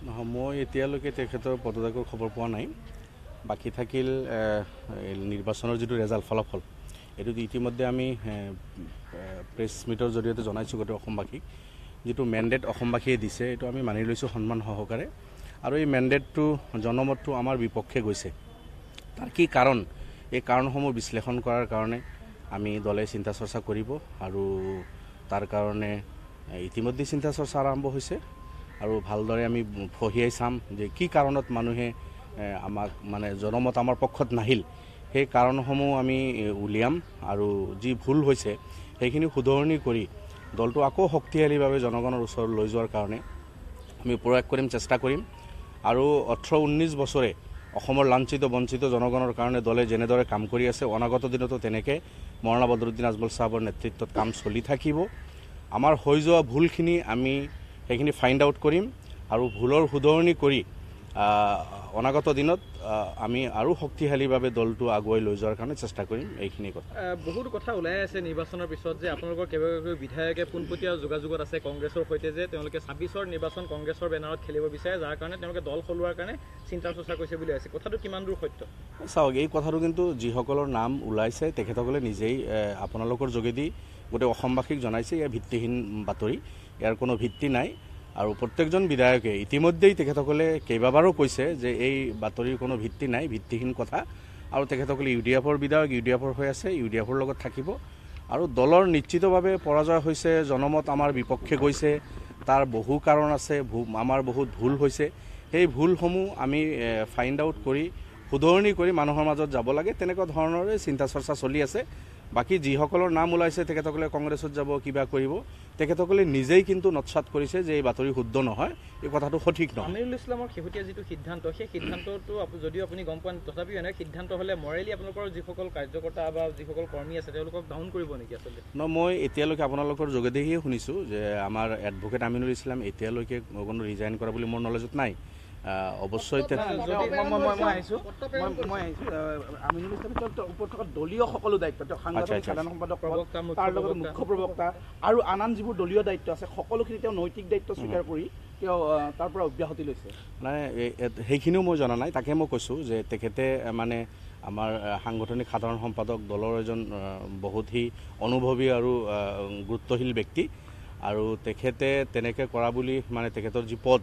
নহয়, মই এতিয়ালৈকে তেখেতৰ পদত্যাগৰ খবৰ পোৱা নাই। বাকী থাকিল নিৰ্বাচনৰ যিটো ৰেজাল্ট ফলাফল, এইটো ইতিমধ্যে আমি প্ৰেছ মিটৰ জৰিয়তে জনাইছোঁ গোটেই অসমবাসীক। যিটো মেণ্ডেট অসমবাসীয়ে দিছে এইটো আমি মানি লৈছোঁ সন্মান সহকাৰে, আৰু এই মেণ্ডেটটো জনমতটো আমাৰ বিপক্ষে গৈছে। তাৰ কি কাৰণ, এই কাৰণসমূহ বিশ্লেষণ কৰাৰ কাৰণে আমি দলে চিন্তা চৰ্চা কৰিব, আৰু তাৰ কাৰণে ইতিমধ্যে চিন্তা চৰ্চা আৰম্ভ হৈছে, আৰু ভালদৰে আমি ফহিয়াই চাম যে কি কাৰণত মানুহে আমাক মানে জনমত আমাৰ পক্ষত নাহিল। সেই কাৰণসমূহ আমি উলিয়াম, আৰু যি ভুল হৈছে সেইখিনি শুধৰণি কৰি দলটো আকৌ শক্তিশালীভাৱে জনগণৰ ওচৰত লৈ যোৱাৰ কাৰণে আমি প্ৰয়াস কৰিম, চেষ্টা কৰিম। আৰু 18-19 বছৰে অসমৰ লাঞ্ছিত বঞ্চিত জনগণৰ কাৰণে দলে যেনেদৰে কাম কৰি আছে, অনাগত দিনতো তেনেকৈ মৌলানা বদৰুদ্দিন আজমল সাহেবৰ নেতৃত্বত কাম চলি থাকিব। আমাৰ হৈ যোৱা ভুলখিনি আমি সেইখিনি ফাইণ্ড আউট কৰিম, আৰু ভুলৰ শুধৰণি কৰি অনাগত দিনত আমি আৰু শক্তিশালীভাৱে দলটো আগুৱাই লৈ যোৱাৰ কাৰণে চেষ্টা কৰিম। এইখিনি কথা। বহুত কথা ওলাই আছে নিৰ্বাচনৰ পিছত যে আপোনালোকৰ কেইবাগৰাকী বিধায়কে পোনপটীয়া যোগাযোগত আছে কংগ্ৰেছৰ সৈতে, যে তেওঁলোকে 26ৰ নিৰ্বাচন কংগ্ৰেছৰ বেনাৰত খেলিব বিচাৰে, যাৰ কাৰণে তেওঁলোকে দল সলোৱাৰ কাৰণে চিন্তা চৰ্চা কৰিছে বুলি আছে। কথাটো কিমান দূৰ সত্য? চাওক, এই কথাটো কিন্তু যিসকলৰ নাম ওলাইছে তেখেতসকলে নিজেই আপোনালোকৰ যোগেদি গোটেই অসমবাসীক জনাইছে ইয়াৰ ভিত্তিহীন বাতৰি, ইয়াৰ কোনো ভিত্তি নাই। আৰু প্ৰত্যেকজন বিধায়কে ইতিমধ্যেই তেখেতসকলে কেইবাবাৰো কৈছে যে এই বাতৰিৰ কোনো ভিত্তি নাই, ভিত্তিহীন কথা। আৰু তেখেতসকলে UDFৰ বিধায়ক, UDFৰ হৈ আছে, UDFৰ লগত থাকিব। আৰু দলৰ নিশ্চিতভাৱে পৰাজয় হৈছে, জনমত আমাৰ বিপক্ষে গৈছে, তাৰ বহু কাৰণ আছে, আমাৰ বহুত ভুল হৈছে। সেই ভুলসমূহ আমি ফাইণ্ড আউট কৰি শুধৰণি কৰি মানুহৰ মাজত যাব লাগে, তেনেকুৱা ধৰণৰে চিন্তা চৰ্চা চলি আছে। বাকী যিসকলৰ নাম ওলাইছে তেখেতসকলে কংগ্ৰেছত যাব, কিবা কৰিব, তেখেতসকলে নিজেই কিন্তু নৎসাত কৰিছে যে এই বাতৰি শুদ্ধ নহয়, এই কথাটো সঠিক নহয়। আমিৰুল ইছলামৰ শেহতীয়া যিটো সিদ্ধান্ত, সেই সিদ্ধান্তটো যদিও আপুনি গম পোৱা, তথাপিও এনে সিদ্ধান্ত হ'লে মৰেলি আপোনালোকৰ যিসকল কাৰ্যকৰ্তা বা যিসকল কৰ্মী আছে তেওঁলোকক ডাউন কৰিব নেকি আচলতে? মই এতিয়ালৈকে আপোনালোকৰ যোগেদিহে শুনিছোঁ যে আমাৰ এডভোকেট আমিনুল ইছলাম এতিয়ালৈকে কোনো ৰিজাইন কৰা বুলি মোৰ নলেজত নাই। অৱশ্যই আমিনুল ইছলামৰ ওপৰত থকা দলীয় সকলো দায়িত্ব, তেওঁ সাংগঠনিক সাধাৰণ সম্পাদক, তাৰ লগত মুখ্য প্ৰবক্তা আৰু আন যিবোৰ দলীয় দায়িত্ব আছে সকলোখিনি তেওঁ নৈতিক দায়িত্ব স্বীকাৰ কৰি তেওঁ তাৰ পৰা অব্যাহতি লৈছে। মানে সেইখিনিও মই জনা নাই, তাকে মই কৈছোঁ যে তেখেতে মানে আমাৰ সাংগঠনিক সাধাৰণ সম্পাদক, দলৰ এজন বহুতেই অনুভৱী আৰু গুৰুত্বশীল ব্যক্তি, আৰু তেখেতে তেনেকৈ কৰা বুলি মানে তেখেতৰ যি পদ,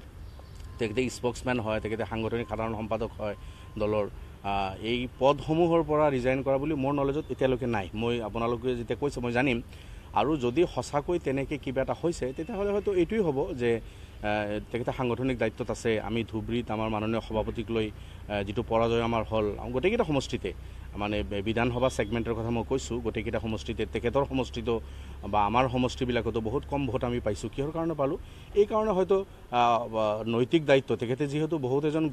তেখেতে স্প'ক্সমেন হয়, তেখেতে সাংগঠনিক সাধাৰণ সম্পাদক হয় দলৰ, এই পদসমূহৰ পৰা ৰিজাইন কৰা বুলি মোৰ নলেজত এতিয়ালৈকে নাই। মই আপোনালোকে যেতিয়া কৈছে মই জানিম, আৰু যদি সঁচাকৈ তেনেকৈ কিবা এটা হৈছে তেতিয়াহ'লে হয়তো এইটোৱেই হ'ব যে তেখেতে সাংগঠনিক দায়িত্বত আছে। আমি ধুবুৰীত আমাৰ মাননীয় সভাপতিক লৈ যিটো পৰাজয় আমাৰ হ'ল, গোটেইকেইটা সমষ্টিতে, মানে বিধানসভা ছেগমেণ্টৰ কথা মই কৈছোঁ, গোটেইকেইটা সমষ্টিতে, তেখেতৰ সমষ্টিতো বা আমাৰ সমষ্টিবিলাকতো বহুত কম ভোট আমি পাইছোঁ। কিহৰ কাৰণে পালোঁ? এই কাৰণে হয়তো নৈতিক দায়িত্ব, তেখেতে যিহেতু বহুত এজন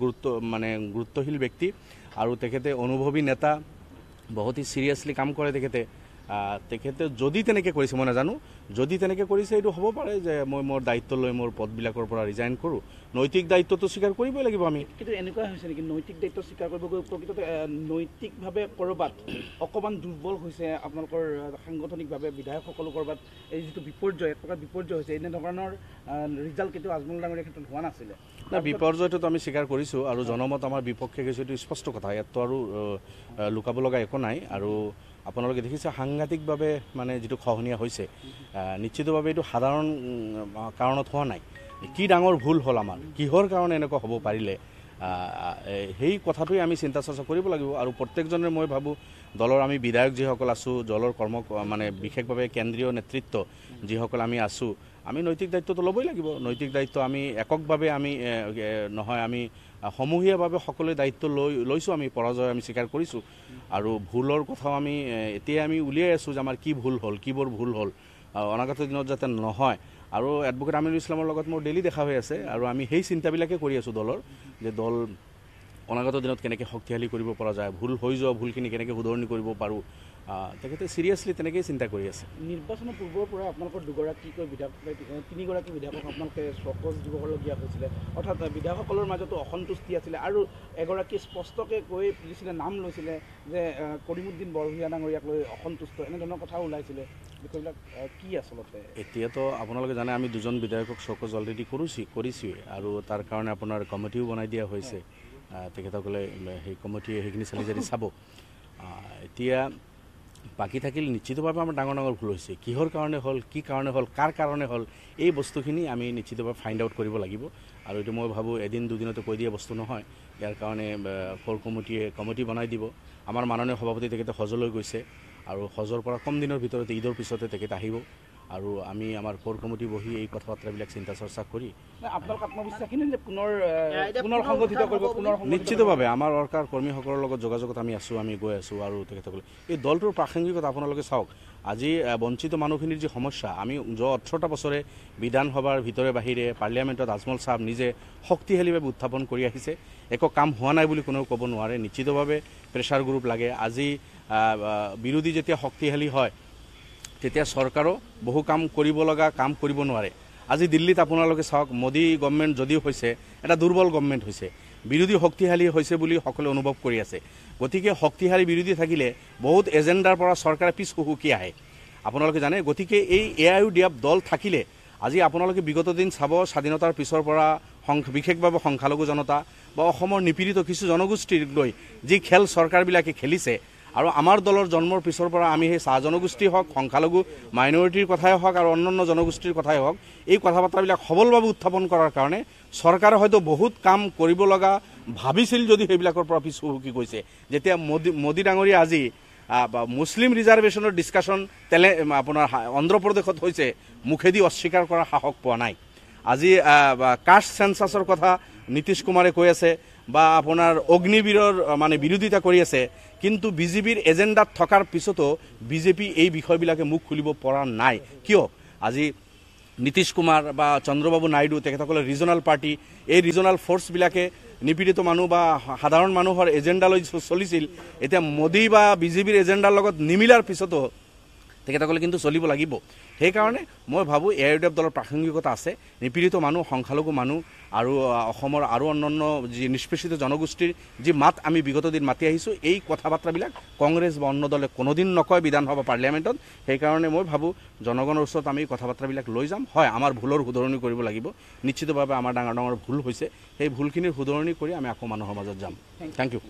গুৰুত্বশীল ব্যক্তি, আৰু তেখেতে অনুভৱী নেতা, বহুতেই চিৰিয়াছলি কাম কৰে তেখেতে যদি তেনেকৈ কৰিছে, মই নাজানো, যদি তেনেকৈ কৰিছে এইটো হ'ব পাৰে যে মই মোৰ দায়িত্ব লৈ মোৰ পদবিলাকৰ পৰা ৰিজাইন কৰোঁ। নৈতিক দায়িত্বটো স্বীকাৰ কৰিবই লাগিব আমি। কিন্তু এনেকুৱা হৈছে নেকি, নৈতিক দায়িত্ব স্বীকাৰ কৰিব গৈ প্ৰকৃততে নৈতিকভাৱে ক'ৰবাত অকণমান দুৰ্বল হৈছে আপোনালোকৰ সাংগঠনিকভাৱে বিধায়কসকলো ক'ৰবাত এই যিটো বিপৰ্যয়, এক প্ৰকাৰ বিপৰ্যয় হৈছে, এনেধৰণৰ ৰিজাল্ট কিন্তু আজমল ডাঙৰীয়াৰ ক্ষেত্ৰত হোৱা নাছিলে? না, বিপৰ্যয়টোতো আমি স্বীকাৰ কৰিছোঁ, আৰু জনমত আমাৰ বিপক্ষে গৈছে, এইটো স্পষ্ট কথা, ইয়াততো আৰু লুকাব লগা একো নাই। আৰু আপোনালোকে দেখিছে সাংঘাতিকভাৱে মানে যিটো খহনীয়া হৈছে, নিশ্চিতভাৱে এইটো সাধাৰণ কাৰণত হোৱা নাই। কি ডাঙৰ ভুল হ'ল আমাৰ, কিহৰ কাৰণে এনেকুৱা হ'ব পাৰিলে, সেই কথাটোৱে আমি চিন্তা চৰ্চা কৰিব লাগিব। আৰু প্ৰত্যেকজনে মই ভাবোঁ দলৰ আমি বিধায়ক যিসকল আছোঁ, দলৰ মানে বিশেষভাৱে কেন্দ্ৰীয় নেতৃত্ব যিসকল আমি আছোঁ, আমি নৈতিক দায়িত্বটো ল'বই লাগিব। নৈতিক দায়িত্ব আমি এককভাৱে আমি নহয়, আমি সমূহীয়াভাৱে সকলোৱে দায়িত্ব লৈছোঁ। আমি পৰাজয় আমি স্বীকাৰ কৰিছোঁ, আৰু ভুলৰ কথাও আমি এতিয়া আমি উলিয়াই আছোঁ যে আমাৰ কি ভুল হ'ল, কিবোৰ ভুল হ'ল, অনাগত দিনত যাতে নহয়। আৰু এডভোকেট আমিনুল ইছলামৰ লগত মোৰ ডেইলি দেখা হৈ আছে, আৰু আমি সেই চিন্তাবিলাকে কৰি আছোঁ দলৰ, যে দল অনাগত দিনত কেনেকৈ শক্তিশালী কৰিব পৰা যায়, ভুল হৈ যোৱা ভুলখিনি কেনেকৈ শুধৰণি কৰিব পাৰোঁ, তেখেতে চিৰিয়াছলি তেনেকৈয়ে চিন্তা কৰি আছে। নিৰ্বাচনৰ পূৰ্বৰ পৰা আপোনালোকৰ তিনিগৰাকী বিধায়কক আপোনালোকে চকজ দিবলগীয়া হৈছিলে, অৰ্থাৎ বিধায়কসকলৰ মাজতো অসন্তুষ্টি আছিলে, আৰু এগৰাকীয়ে স্পষ্টকৈ কৈ দিছিলে, নাম লৈছিলে যে কৰিমুদ্দিন বৰভূঞা ডাঙৰীয়াক লৈ অসন্তুষ্ট, এনেধৰণৰ কথাও ওলাইছিলে। বিষয়বিলাক কি আচলতে? এতিয়াতো আপোনালোকে জানে আমি দুজন বিধায়কক চকজ অলৰেডি কৰিছোঁৱে আৰু তাৰ কাৰণে আপোনাৰ কমিটিও বনাই দিয়া হৈছে। তেখেতসকলে সেই কমিটিয়ে সেইখিনি চালি জাৰি চাব। এতিয়া বাকী থাকিল নিশ্চিতভাৱে আমাৰ ডাঙৰ ডাঙৰ ভুল হৈছে। কিহৰ কাৰণে হ'ল, কি কাৰণে হ'ল, কাৰ কাৰণে হ'ল, এই বস্তুখিনি আমি নিশ্চিতভাৱে ফাইণ্ড আউট কৰিব লাগিব। আৰু এইটো মই ভাবোঁ এদিন দুদিনতে কৈ দিয়া বস্তু নহয়। ইয়াৰ কাৰণে ক'ৰ কমিটিয়ে কমিটি বনাই দিব। আমাৰ মাননীয় সভাপতি তেখেতে হজলৈ গৈছে আৰু হজৰ পৰা কম দিনৰ ভিতৰতে ঈদৰ পিছতে তেখেত আহিব আৰু আমি আমাৰ ক'ৰ কমিটি বহি এই কথা বাৰ্তাবিলাক চিন্তা চৰ্চা কৰি আপোনালোক আত্মবিশ্বাসী নে যে পুনৰ সংগঠিত কৰিব? নিশ্চিতভাৱে আমাৰ অৰ্কাৰ কৰ্মীসকলৰ লগত যোগাযোগত আমি আছোঁ, আমি গৈ আছোঁ। আৰু তেখেতসকলে এই দলটোৰ প্ৰাসংগিকতা আপোনালোকে চাওক। আজি বঞ্চিত মানুহখিনিৰ যি সমস্যা, আমি যোৱা 18টা বছৰে বিধানসভাৰ ভিতৰে বাহিৰে পাৰ্লিয়ামেণ্টত আজমল চাহাব নিজে শক্তিশালীভাৱে উত্থাপন কৰি আহিছে। একো কাম হোৱা নাই বুলি কোনেও ক'ব নোৱাৰে। নিশ্চিতভাৱে প্ৰেছাৰ গ্ৰুপ লাগে। আজি বিৰোধী যেতিয়া শক্তিশালী হয় তেতিয়া চৰকাৰো বহু কাম কৰিব লগা কাম কৰিব নোৱাৰে। আজি দিল্লীত আপোনালোকে চাওক, মোদী গভৰ্ণমেণ্ট যদিও হৈছে এটা দুৰ্বল গভৰ্ণমেণ্ট হৈছে, বিৰোধী শক্তিশালী হৈছে বুলি সকলোৱে অনুভৱ কৰি আছে। গতিকে শক্তিশালী বিৰোধী থাকিলে বহুত এজেণ্ডাৰ পৰা চৰকাৰে পিছ হুহুকি আহে, আপোনালোকে জানে। গতিকে এই AIUDF দল থাকিলে আজি আপোনালোকে বিগত দিন চাব, স্বাধীনতাৰ পিছৰ পৰা বিশেষভাৱে সংখ্যালঘু জনতা বা অসমৰ নিপীড়িত কিছু জনগোষ্ঠীক লৈ যি খেল চৰকাৰবিলাকে খেলিছে, আৰু আমাৰ দলৰ জন্মৰ পিছৰ পৰা আমি সেই চাহ জনগোষ্ঠী হওক, সংখ্যালঘু মাইনৰিটিৰ কথাই হওক আৰু অন্যান্য জনগোষ্ঠীৰ কথাই হওক, এই কথা বাৰ্তাবিলাক সবলভাৱে উত্থাপন কৰাৰ কাৰণে চৰকাৰে হয়তো বহুত কাম কৰিব লগা ভাবিছিল, যদি সেইবিলাকৰ পৰা পিছ হুহুকি গৈছে। যেতিয়া মোদী ডাঙৰীয়া আজি মুছলিম ৰিজাৰ্ভেশ্যনৰ ডিছকাশ্যন আপোনাৰ অন্ধ্ৰপ্ৰদেশত হৈছে, মুখেদি অস্বীকাৰ কৰাৰ সাহস পোৱা নাই। আজি কাষ্ট চেঞ্চাছৰ কথা নীতিশ কুমাৰে কৈ আছে বা আপোনাৰ অগ্নিবীৰৰ মানে বিৰোধিতা কৰি আছে, কিন্তু বিজেপিৰ এজেণ্ডাত থকাৰ পিছতো বিজেপি এই বিষয়বিলাকে মুখ খুলিব পৰা নাই। কিয়? আজি নীতিশ কুমাৰ বা চন্দ্ৰবাবু নাইডু তেখেতসকলে ৰিজনাল পাৰ্টি, এই ৰিজনাল ফ'ৰ্চবিলাকে নিপীড়িত মানুহ বা সাধাৰণ মানুহৰ এজেণ্ডা লৈ চলিছিল। এতিয়া মোদী বা বিজেপিৰ এজেণ্ডাৰ লগত নিমিলাৰ পিছতো তেখেতসকলে কিন্তু চলিব লাগিব। সেইকাৰণে মই ভাবোঁ AIUDF দলৰ প্ৰাসংগিকতা আছে। নিপীড়িত মানুহ, সংখ্যালঘু মানুহ আৰু অসমৰ আৰু অন্যান্য যি নিষ্পেষিত জনগোষ্ঠীৰ যি মাত আমি বিগত দিন মাতি আহিছোঁ, এই কথা বাৰ্তাবিলাক কংগ্ৰেছ বা অন্য দলে কোনোদিন নকয় বিধানসভা পাৰ্লিয়ামেণ্টত। সেইকাৰণে মই ভাবোঁ জনগণৰ ওচৰত আমি কথা বাৰ্তাবিলাক লৈ যাম। হয়, আমাৰ ভুলৰ শুধৰণি কৰিব লাগিব। নিশ্চিতভাৱে আমাৰ ডাঙৰ ডাঙৰ ভুল হৈছে, সেই ভুলখিনিৰ শুধৰণি কৰি আমি আকৌ মানুহৰ মাজত যাম। Thank U.